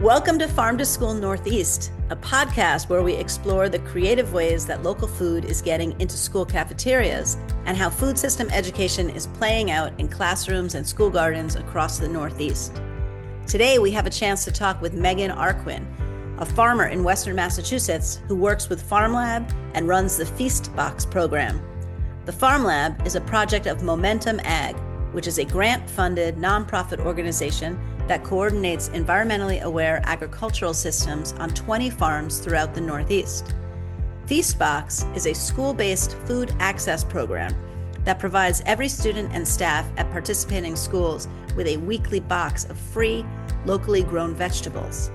Welcome to Farm to School Northeast, a podcast where we explore the creative ways that local food is getting into school cafeterias and how food system education is playing out in classrooms and school gardens across the Northeast. Today, we have a chance to talk with Meghan Arquin, a farmer in Western Massachusetts who works with Farm Lab and runs the Feast Box program. The Farm Lab is a project of Momentum Ag, which is a grant-funded nonprofit organization that coordinates environmentally aware agricultural systems on 20 farms throughout the Northeast. Feastbox is a school-based food access program that provides every student and staff at participating schools with a weekly box of free, locally grown vegetables.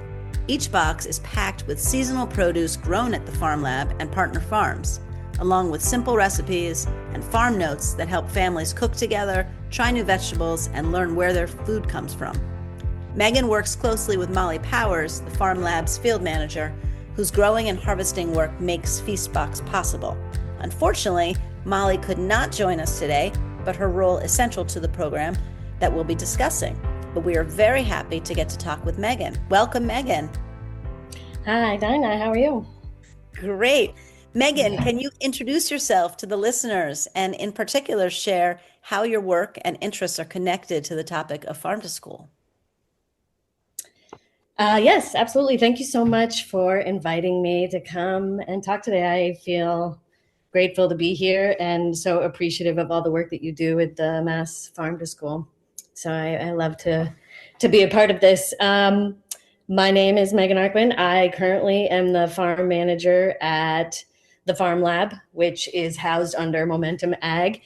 Each box is packed with seasonal produce grown at the Farm Lab and partner farms, along with simple recipes and farm notes that help families cook together, try new vegetables, and learn where their food comes from. Meghan works closely with Molly Powers, the Farm Lab's field manager, whose growing and harvesting work makes Feastbox possible. Unfortunately, Molly could not join us today, but her role is central to the program that we'll be discussing. But we are very happy to get to talk with Meghan. Welcome, Meghan. Hi, Dinah. How are you? Great. Meghan, can you introduce yourself to the listeners and in particular share how your work and interests are connected to the topic of farm to school? Yes, absolutely. Thank you so much for inviting me to come and talk today. I feel grateful to be here and so appreciative of all the work that you do with the Mass Farm to School. So I love to be a part of this. My name is Meghan Arquin. I currently am the farm manager at the Farm Lab, which is housed under Momentum Ag.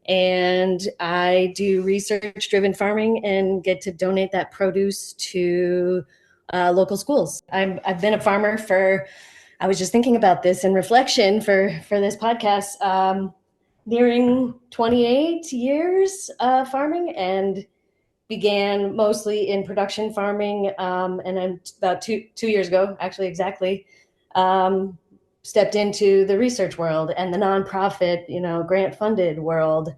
And I do research-driven farming and get to donate that produce to local schools. I've been a farmer I was just thinking about this in reflection for this podcast, nearing 28 years farming, and began mostly in production farming. And then about two years ago, actually exactly, stepped into the research world and the nonprofit, grant-funded world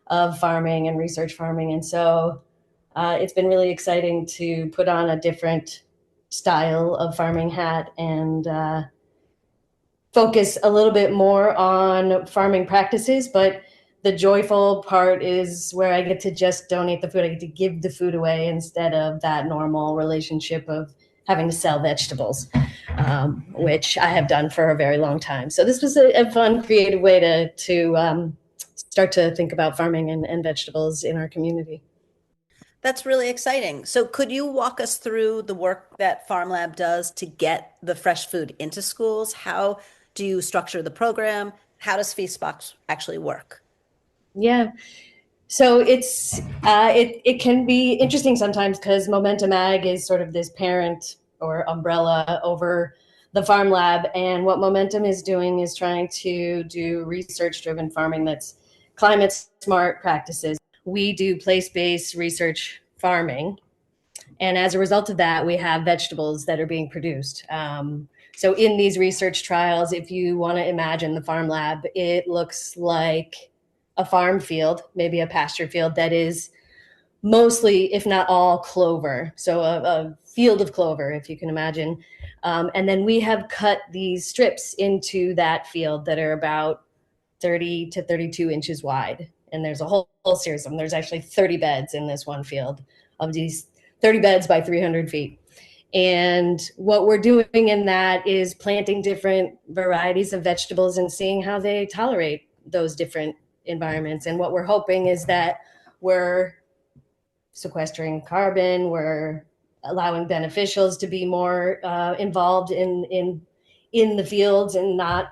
of farming and research farming. And so it's been really exciting to put on a different style of farming hat and focus a little bit more on farming practices. But the joyful part is where I get to just donate the food. I get to give the food away instead of that normal relationship of having to sell vegetables, which I have done for a very long time. So this was a fun, creative way to start to think about farming and vegetables in our community. That's really exciting. So could you walk us through the work that Farm Lab does to get the fresh food into schools? How do you structure the program? How does Feastbox actually work? Yeah. So it can be interesting sometimes because Momentum Ag is sort of this parent or umbrella over the Farm Lab. And what Momentum is doing is trying to do research-driven farming that's climate smart practices. We do place-based research farming. And as a result of that, we have vegetables that are being produced. So in these research trials, if you want to imagine the Farm Lab, it looks like a farm field, maybe a pasture field that is mostly, if not all, clover. So a field of clover, if you can imagine. And then we have cut these strips into that field that are about 30 to 32 inches wide. And there's a whole series of them. There's actually 30 beds in this one field of these 30 beds by 300 feet. And what we're doing in that is planting different varieties of vegetables and seeing how they tolerate those different environments. And what we're hoping is that we're sequestering carbon, we're allowing beneficials to be more involved in the fields and not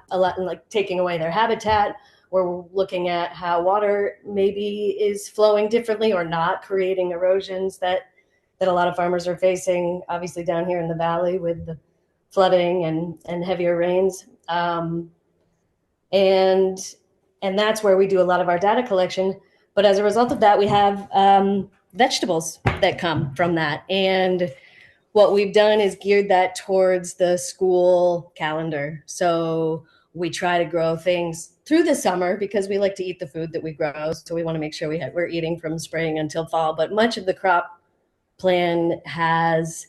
taking away their habitat. We're looking at how water maybe is flowing differently or not, creating erosions that a lot of farmers are facing, obviously down here in the valley with the flooding and heavier rains. And that's where we do a lot of our data collection. But as a result of that, we have vegetables that come from that. And what we've done is geared that towards the school calendar. So we try to grow things through the summer because we like to eat the food that we grow. So we want to make sure we're eating from spring until fall. But much of the crop plan has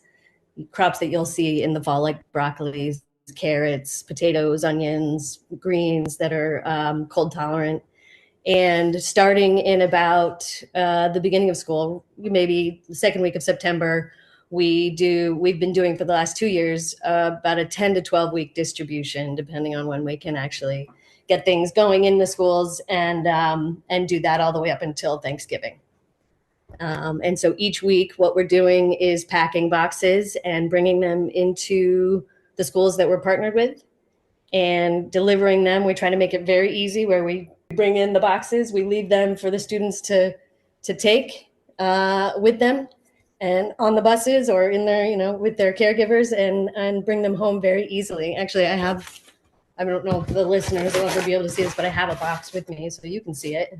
crops that you'll see in the fall, like broccoli, carrots, potatoes, onions, greens that are cold tolerant. And starting in about the beginning of school, maybe the second week of September, we've been doing for the last 2 years about a 10 to 12 week distribution, depending on when we can actually get things going in the schools, and do that all the way up until Thanksgiving. And so each week, what we're doing is packing boxes and bringing them into the schools that we're partnered with and delivering them. We try to make it very easy, where we bring in the boxes, we leave them for the students to take with them and on the buses or in their, with their caregivers, and bring them home very easily. Actually, I don't know if the listeners will ever be able to see this, but I have a box with me so you can see it.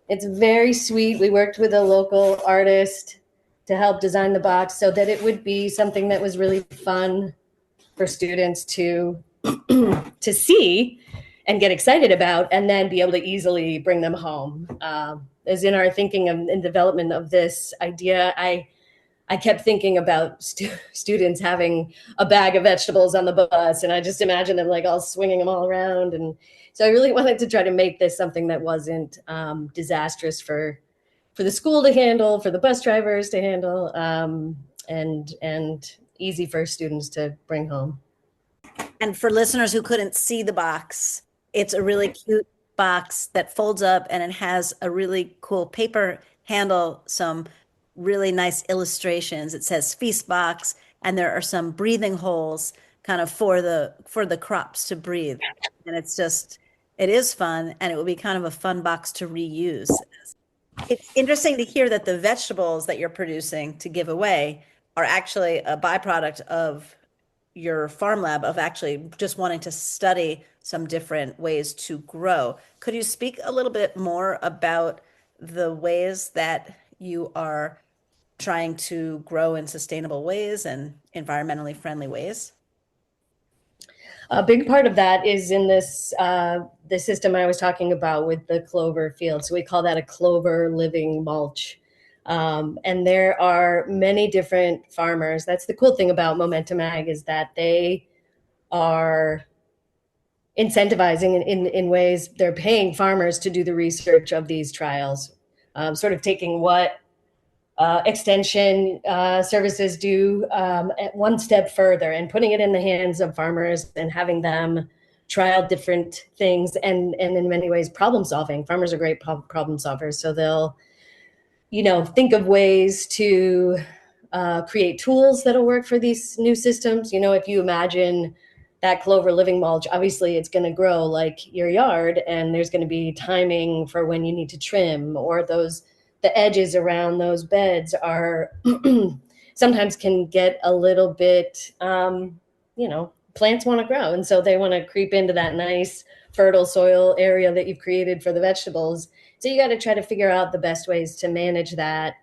It's very sweet. We worked with a local artist to help design the box so that it would be something that was really fun for students to see and get excited about, and then be able to easily bring them home. As in our thinking and development of this idea, I kept thinking about students having a bag of vegetables on the bus, and I just imagined them like all swinging them all around. And so I really wanted to try to make this something that wasn't disastrous for the school to handle, for the bus drivers to handle, and easy for students to bring home. And for listeners who couldn't see the box, it's a really cute box that folds up, and it has a really cool paper handle, some really nice illustrations. It says feast box, and there are some breathing holes kind of for the crops to breathe. And it is fun, and it will be kind of a fun box to reuse. It's interesting to hear that the vegetables that you're producing to give away are actually a byproduct of your farm lab, of actually just wanting to study some different ways to grow. Could you speak a little bit more about the ways that you are trying to grow in sustainable ways and environmentally friendly ways? A big part of that is in this the system I was talking about with the clover field. So we call that a clover living mulch. And there are many different farmers. That's the cool thing about Momentum Ag, is that they are incentivizing in ways, they're paying farmers to do the research of these trials, sort of taking what extension services do at one step further, and putting it in the hands of farmers and having them try out different things, and in many ways problem solving. Farmers are great problem solvers, so they'll think of ways to create tools that'll work for these new systems. If you imagine that clover living mulch, obviously it's going to grow like your yard, and there's going to be timing for when you need to trim, or the edges around those beds are sometimes can get a little bit, plants want to grow. And so they want to creep into that nice fertile soil area that you've created for the vegetables. So you got to try to figure out the best ways to manage that.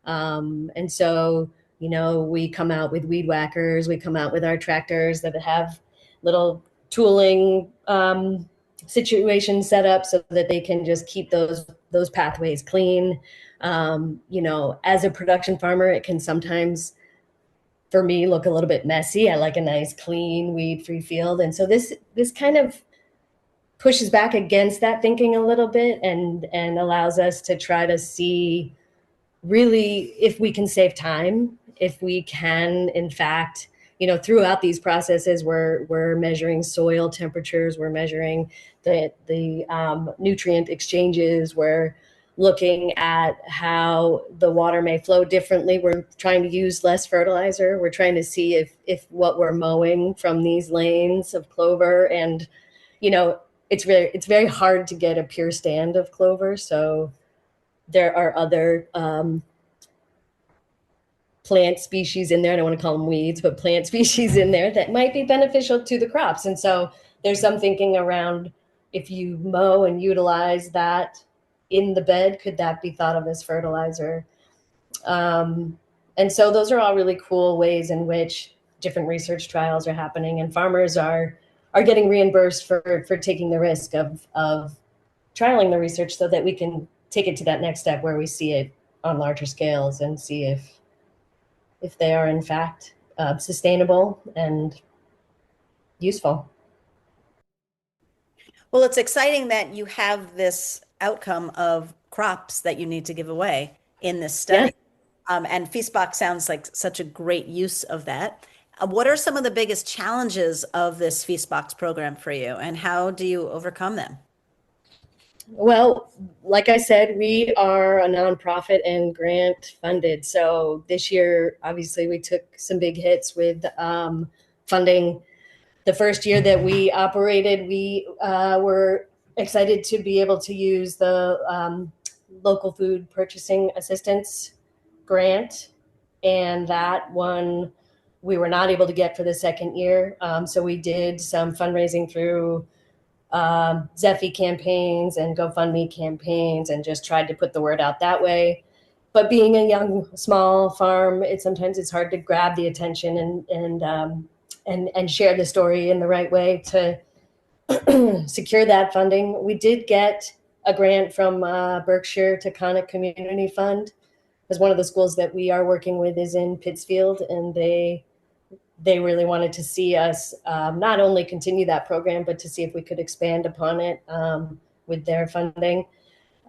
And so, we come out with weed whackers, we come out with our tractors that have little tooling situations set up so that they can just keep those pathways clean. As a production farmer, it can sometimes, for me, look a little bit messy. I like a nice, clean, weed-free field. And so this kind of pushes back against that thinking a little bit, and allows us to try to see really if we can save time, if we can, in fact, throughout these processes, we're measuring soil temperatures, we're measuring the nutrient exchanges, we're looking at how the water may flow differently. We're trying to use less fertilizer. We're trying to see if what we're mowing from these lanes of clover, and it's very hard to get a pure stand of clover. So there are other plant species in there. I don't want to call them weeds, but plant species in there that might be beneficial to the crops. And so there's some thinking around, if you mow and utilize that in the bed, could that be thought of as fertilizer? And so those are all really cool ways in which different research trials are happening, and farmers are getting reimbursed for taking the risk of trialing the research, so that we can take it to that next step where we see it on larger scales and see if if they are in fact sustainable and useful. Well, it's exciting that you have this outcome of crops that you need to give away in this Yeah. study. And Feastbox sounds like such a great use of that. What are some of the biggest challenges of this Feastbox program for you, and how do you overcome them? Well, like I said, we are a nonprofit and grant funded. So this year, obviously, we took some big hits with funding. The first year that we operated, we were excited to be able to use the local food purchasing assistance grant, and that one we were not able to get for the second year. So we did some fundraising through Zephy campaigns and GoFundMe campaigns, and just tried to put the word out that way. But being a young, small farm, sometimes it's hard to grab the attention and share the story in the right way to secure that funding. We did get a grant from Berkshire Taconic Community Fund, because one of the schools that we are working with is in Pittsfield, and they really wanted to see us not only continue that program, but to see if we could expand upon it with their funding.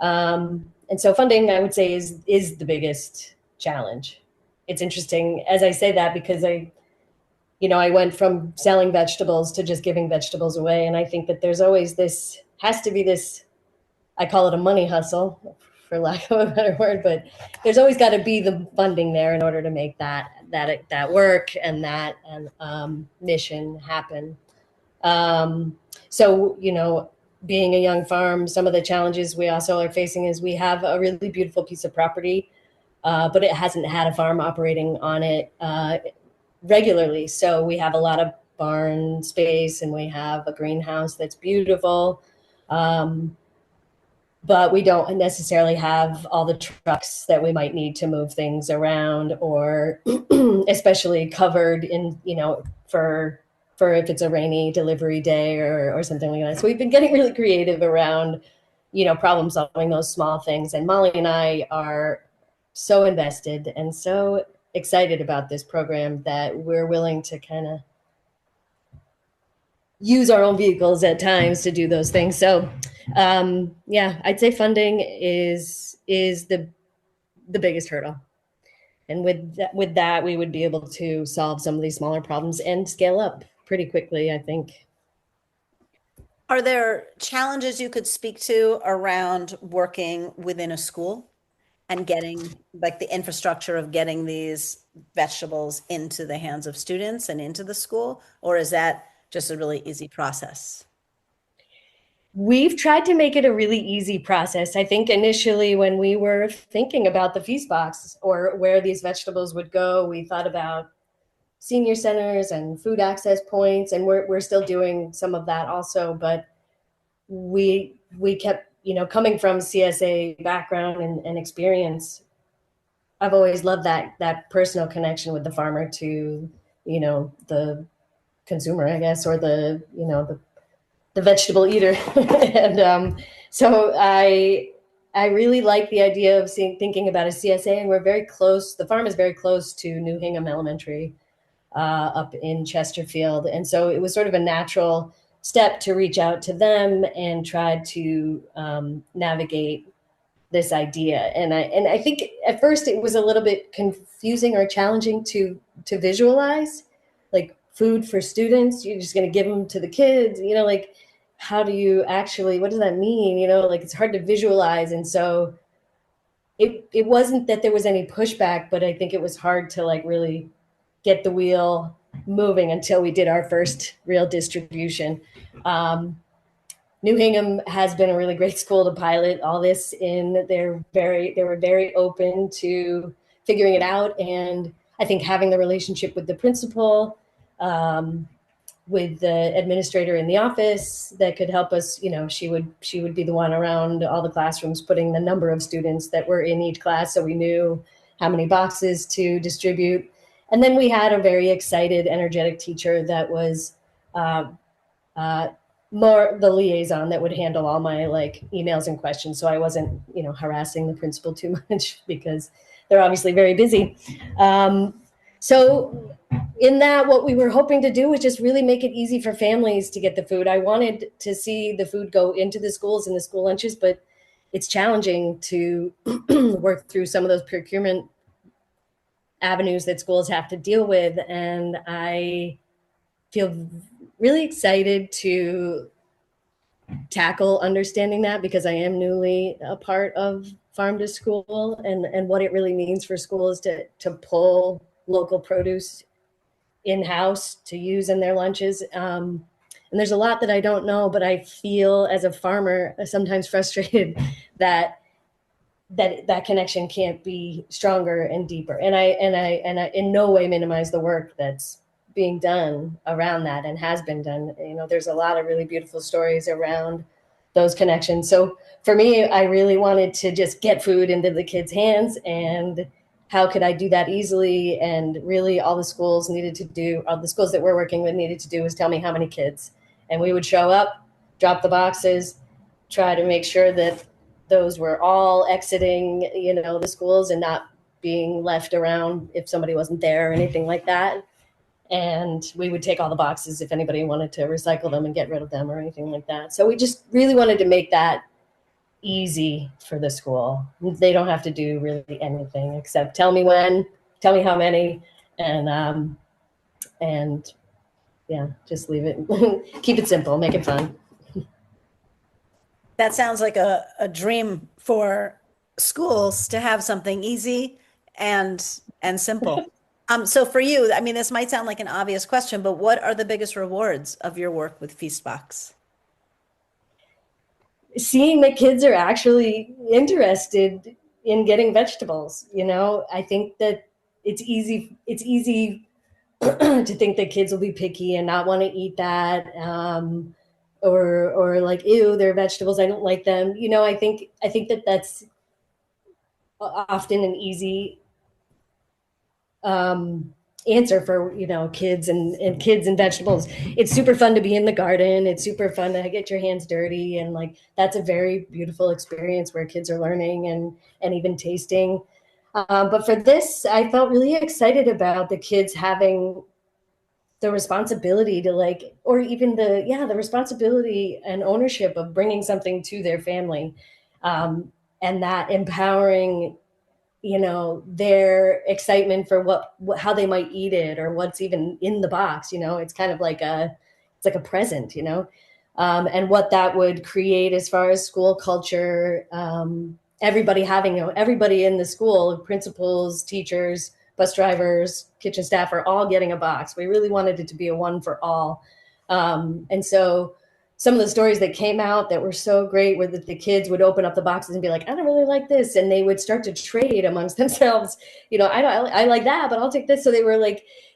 And so funding, I would say, is the biggest challenge. It's interesting as I say that, because I went from selling vegetables to just giving vegetables away. And I think that there's always has to be this, I call it a money hustle, for lack of a better word, but there's always got to be the funding there in order to make that work and that mission happen. So, being a young farm, some of the challenges we also are facing is we have a really beautiful piece of property, but it hasn't had a farm operating on it regularly. So we have a lot of barn space, and we have a greenhouse that's beautiful. But we don't necessarily have all the trucks that we might need to move things around, or especially covered in, for if it's a rainy delivery day or something like that. So we've been getting really creative around, problem solving those small things. And Molly and I are so invested and so excited about this program that we're willing to kind of use our own vehicles at times to do those things. So yeah, I'd say funding is the biggest hurdle. And with that, we would be able to solve some of these smaller problems and scale up pretty quickly, I think. Are there challenges you could speak to around working within a school and getting like the infrastructure of getting these vegetables into the hands of students and into the school? Or is that just a really easy process? We've tried to make it a really easy process. I think initially when we were thinking about the feast box or where these vegetables would go, we thought about senior centers and food access points, and we're still doing some of that also. But we kept, coming from CSA background and experience, I've always loved that personal connection with the farmer to, the consumer, I guess, or the vegetable eater. And so I really like the idea of thinking about a CSA, and we're very close. The farm is very close to New Hingham Elementary up in Chesterfield. And so it was sort of a natural step to reach out to them and try to navigate this idea. And I think at first it was a little bit confusing or challenging to visualize, like food for students. You're just going to give them to the kids, like, how do you actually, what does that mean? Like, it's hard to visualize. And so it wasn't that there was any pushback, but I think it was hard to like really get the wheel moving until we did our first real distribution. New Hingham has been a really great school to pilot all this in. They were very open to figuring it out. And I think having the relationship with the principal, with the administrator in the office that could help us, she would be the one around all the classrooms, putting the number of students that were in each class, so we knew how many boxes to distribute. And then we had a very excited, energetic teacher that was more the liaison that would handle all my like emails and questions. So I wasn't, harassing the principal too much because they're obviously very busy. So in that, what we were hoping to do was just really make it easy for families to get the food. I wanted to see the food go into the schools and the school lunches, but it's challenging to work through some of those procurement avenues that schools have to deal with. And I feel really excited to tackle understanding that, because I am newly a part of farm to school, and what it really means for schools to pull local produce in-house to use in their lunches. And there's a lot that I don't know, but I feel as a farmer sometimes frustrated that that connection can't be stronger and deeper. And I in no way minimize the work that's being done around that and has been done. There's a lot of really beautiful stories around those connections. So for me, I really wanted to just get food into the kids' hands, and how could I do that easily? And really all the schools that we're working with needed to do was tell me how many kids. And we would show up, drop the boxes, try to make sure that those were all exiting, the schools and not being left around if somebody wasn't there or anything like that. And we would take all the boxes if anybody wanted to recycle them and get rid of them or anything like that. So we just really wanted to make that easy for the school. They don't have to do really anything except tell me when, tell me how many, and yeah, just leave it. Keep it simple, make it fun. That sounds like a dream for schools to have something easy and simple. So for you, I mean, this might sound like an obvious question, but what are the biggest rewards of your work with Feastbox? Seeing that kids are actually interested in getting vegetables. I think that it's easy to think that kids will be picky and not want to eat that, or like, ew, they're vegetables, I don't like them. I think that that's often an easy answer for kids and kids and vegetables. It's super fun to be in the garden. It's super fun to get your hands dirty, and like that's a very beautiful experience where kids are learning and even tasting. But for this, I felt really excited about the kids having the responsibility to or even the responsibility and ownership of bringing something to their family, and that empowering their excitement for how they might eat it or what's even in the box. It's kind of like it's like a present, and what that would create as far as school culture. Everybody in the school, principals, teachers, bus drivers, kitchen staff, are all getting a box. We really wanted it to be a one for all. And so some of the stories that came out that were so great were that the kids would open up the boxes and be like, I don't really like this. And they would start to trade amongst themselves. I like that, but I'll take this. So they were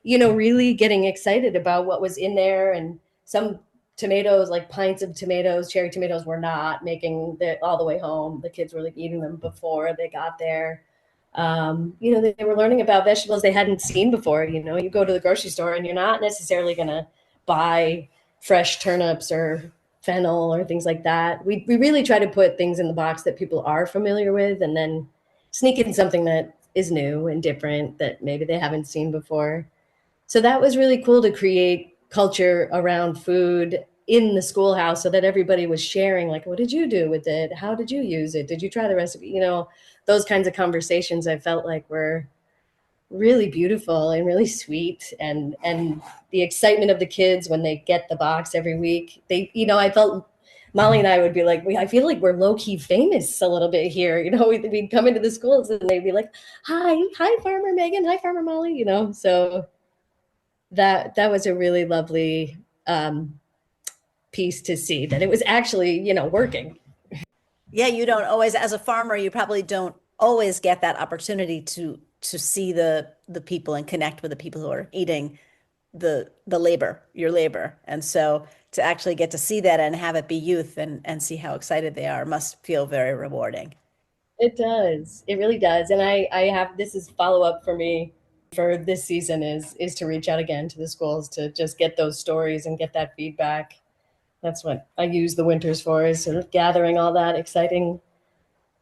really getting excited about what was in there. And some tomatoes, like pints of tomatoes, cherry tomatoes, were not making it all the way home. The kids were eating them before they got there. They were learning about vegetables they hadn't seen before. You go to the grocery store and you're not necessarily going to buy fresh turnips or fennel or things like that. We really try to put things in the box that people are familiar with, and then sneak in something that is new and different that maybe they haven't seen before. So that was really cool to create culture around food in the schoolhouse, so that everybody was sharing, what did you do with it? How did you use it? Did you try the recipe? Those kinds of conversations I felt like were really beautiful and really sweet, and the excitement of the kids when they get the box every week. I felt Molly and I would be like, I feel like we're low-key famous a little bit here. We'd come into the schools and they'd be like, hi Farmer Megan, hi Farmer Molly, so that was a really lovely piece to see that it was actually working. Yeah, you don't always, as a farmer, you probably don't always get that opportunity to see the people and connect with the people who are eating your labor. And so to actually get to see that and have it be youth and see how excited they are must feel very rewarding. It does. It really does. And I have, this is follow up for me for this season is to reach out again to the schools to just get those stories and get that feedback. That's what I use the winters for, is sort of gathering all that exciting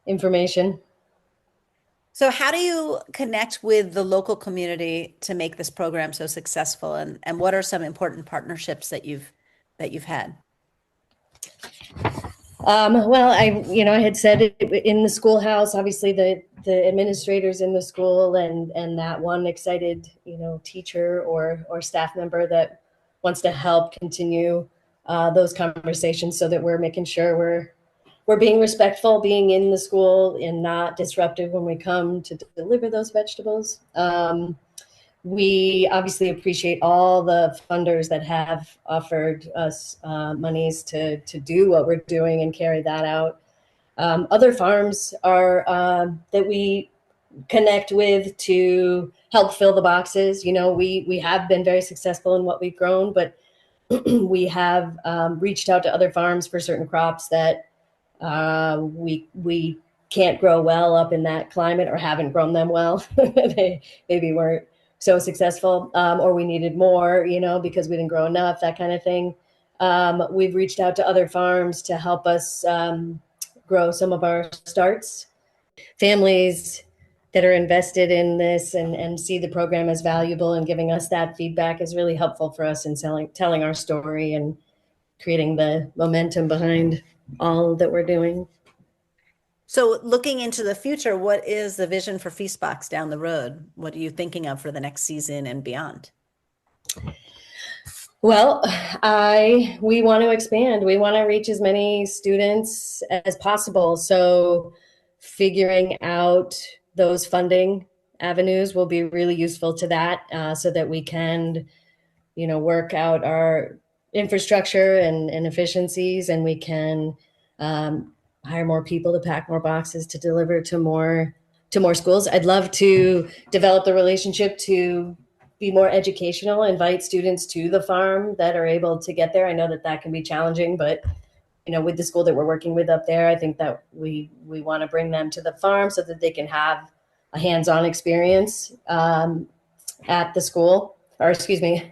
information. So how do you connect with the local community to make this program so successful? And what are some important partnerships that you've had? Well, I had said it in the schoolhouse, obviously the administrators in the school and that one excited, teacher or staff member that wants to help continue those conversations so that we're making sure we're being respectful, being in the school and not disruptive when we come to deliver those vegetables. We obviously appreciate all the funders that have offered us monies to do what we're doing and carry that out. Other farms are that we connect with to help fill the boxes. We have been very successful in what we've grown, but we have reached out to other farms for certain crops that we can't grow well up in that climate or haven't grown them well. They maybe weren't so successful, or we needed more, because we didn't grow enough, that kind of thing. We've reached out to other farms to help us grow some of our starts. Families that are invested in this and see the program as valuable and giving us that feedback is really helpful for us in telling our story and creating the momentum behind all that we're doing. So looking into the future, what is the vision for Feastbox down the road? What are you thinking of for the next season and beyond? Well, we want to expand. We want to reach as many students as possible. So figuring out those funding avenues will be really useful to that, so that we can, work out our infrastructure and efficiencies, and we can hire more people to pack more boxes to deliver to more schools. I'd love to develop the relationship to be more educational, invite students to the farm that are able to get there. I know that can be challenging, but with the school that we're working with up there, I think that we want to bring them to the farm so that they can have a hands-on experience at the school, or excuse me,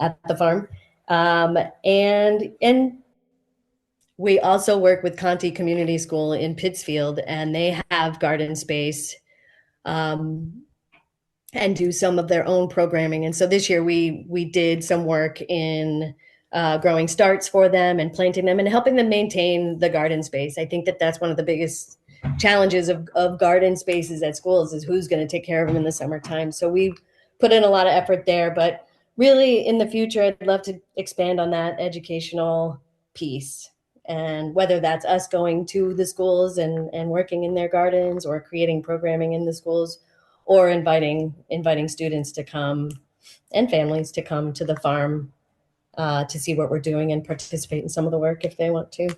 at the farm. And we also work with Conti Community School in Pittsfield, and they have garden space. And do some of their own programming. And so this year we did some work in growing starts for them and planting them and helping them maintain the garden space. I think that that's one of the biggest challenges of garden spaces at schools is who's going to take care of them in the summertime. So we put in a lot of effort there, but really in the future, I'd love to expand on that educational piece. And whether that's us going to the schools and working in their gardens or creating programming in the schools, or inviting students to come and families to come to the farm to see what we're doing and participate in some of the work if they want to.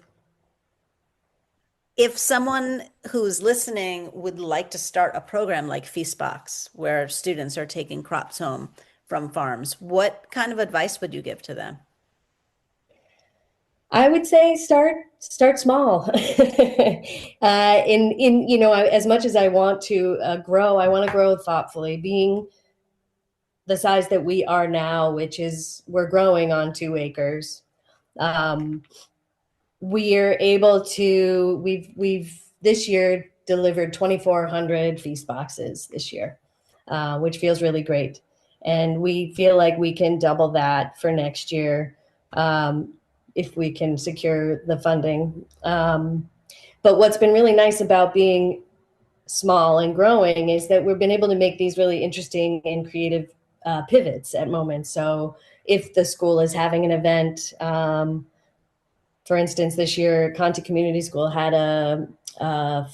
If someone who's listening would like to start a program like Feastbox, where students are taking crops home from farms, what kind of advice would you give to them? I would say start small. As much as I want to grow, I want to grow thoughtfully. Being the size that we are now, which is we're growing on 2 acres, we're able to. We've this year delivered 2,400 feast boxes this year, which feels really great, and we feel like we can double that for next year. If we can secure the funding. But what's been really nice about being small and growing is that we've been able to make these really interesting and creative pivots at moments. So if the school is having an event, for instance, this year, Conti Community School had a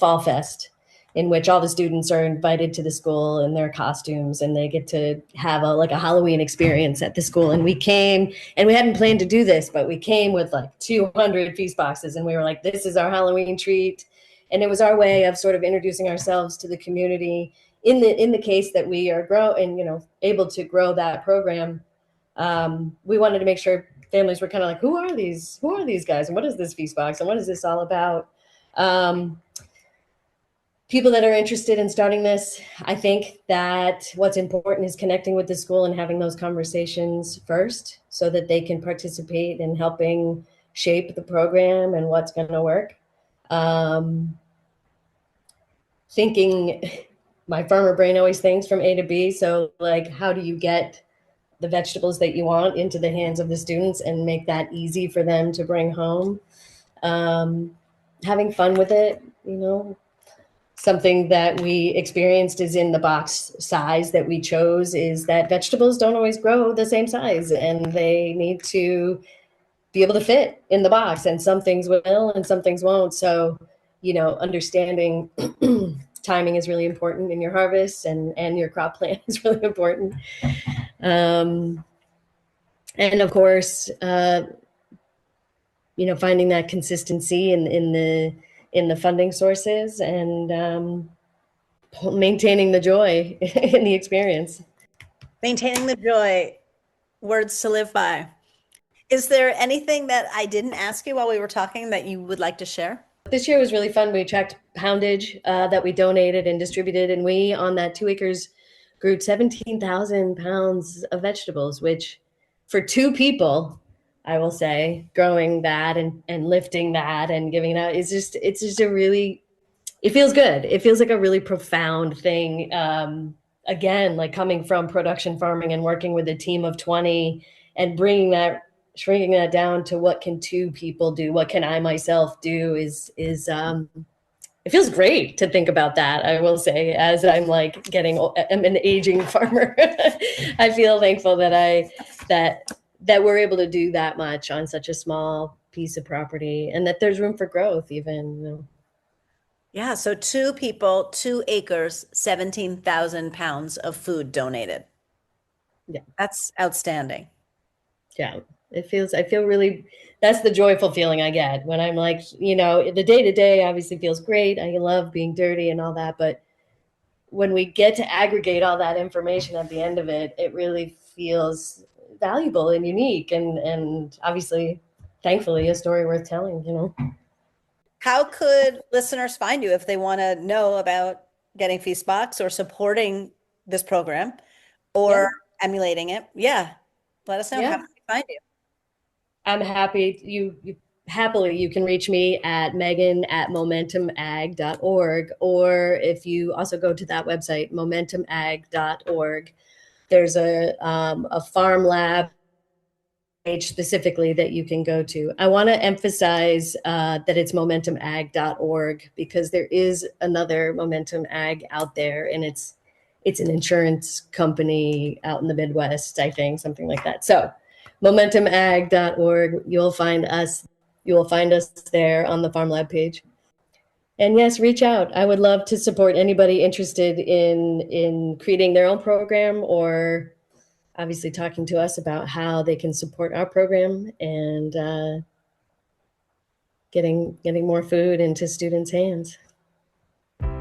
fall fest in which all the students are invited to the school in their costumes and they get to have a Halloween experience at the school. And we came, and we hadn't planned to do this, but we came with 200 feast boxes, and we were like, this is our Halloween treat. And it was our way of sort of introducing ourselves to the community in the case that we are able to grow that program. We wanted to make sure families were kind of like, who are these guys? And what is this feast box? And what is this all about? People that are interested in starting this, I think that what's important is connecting with the school and having those conversations first so that they can participate in helping shape the program and what's going to work. Thinking my farmer brain always thinks from A to B. So like, how do you get the vegetables that you want into the hands of the students and make that easy for them to bring home? Having fun with it, something that we experienced is in the box size that we chose is that vegetables don't always grow the same size, and they need to be able to fit in the box, and some things will and some things won't. So, understanding timing is really important in your harvest, and your crop plan is really important. And of course, finding that consistency in the funding sources, and maintaining the joy in the experience. Maintaining the joy, words to live by. Is there anything that I didn't ask you while we were talking that you would like to share? This year was really fun. We tracked poundage that we donated and distributed, and we, on that 2 acres, grew 17,000 pounds of vegetables, which for 2 people, I will say, growing that and lifting that and giving it out, it's just a really, it feels good. It feels like a really profound thing. Again, like coming from production farming and working with a team of 20 and shrinking that down to what can 2 people do? What can I myself do is it feels great to think about that. I will say, as I'm like I'm an aging farmer, I feel thankful that we're able to do that much on such a small piece of property, and that there's room for growth even. Yeah, so 2 people, 2 acres, 17,000 pounds of food donated. Yeah. That's outstanding. Yeah. I feel really, that's the joyful feeling I get when I'm like, the day to day obviously feels great. I love being dirty and all that. But when we get to aggregate all that information at the end of it, it really feels valuable and unique. And obviously, thankfully, a story worth telling. How could listeners find you if they want to know about getting Feastbox or supporting this program or emulating it? Yeah. Let us know. How can we find you? I'm happy. You can reach me at Meghan@momentumag.org, or if you also go to that website, momentumag.org, there's a farm lab page specifically that you can go to. I want to emphasize that it's momentumag.org because there is another Momentum Ag out there, and it's an insurance company out in the Midwest, I think, something like that. So momentumag.org, you'll find us there on the Farm Lab page. And yes, reach out. I would love to support anybody interested in creating their own program, or obviously talking to us about how they can support our program and getting more food into students' hands.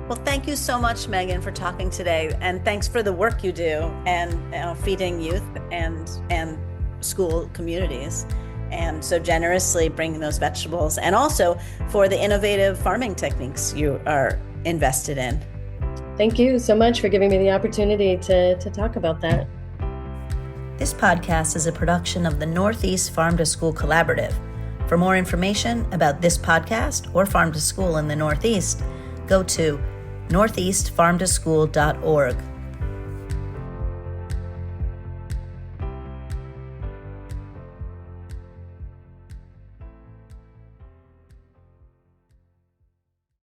Well, thank you so much, Meghan, for talking today, and thanks for the work you do and feeding youth and school communities, and so generously bringing those vegetables, and also for the innovative farming techniques you are invested in. Thank you so much for giving me the opportunity to talk about that. This podcast is a production of the Northeast Farm to School Collaborative. For more information about this podcast or Farm to School in the Northeast, go to northeastfarmtoschool.org.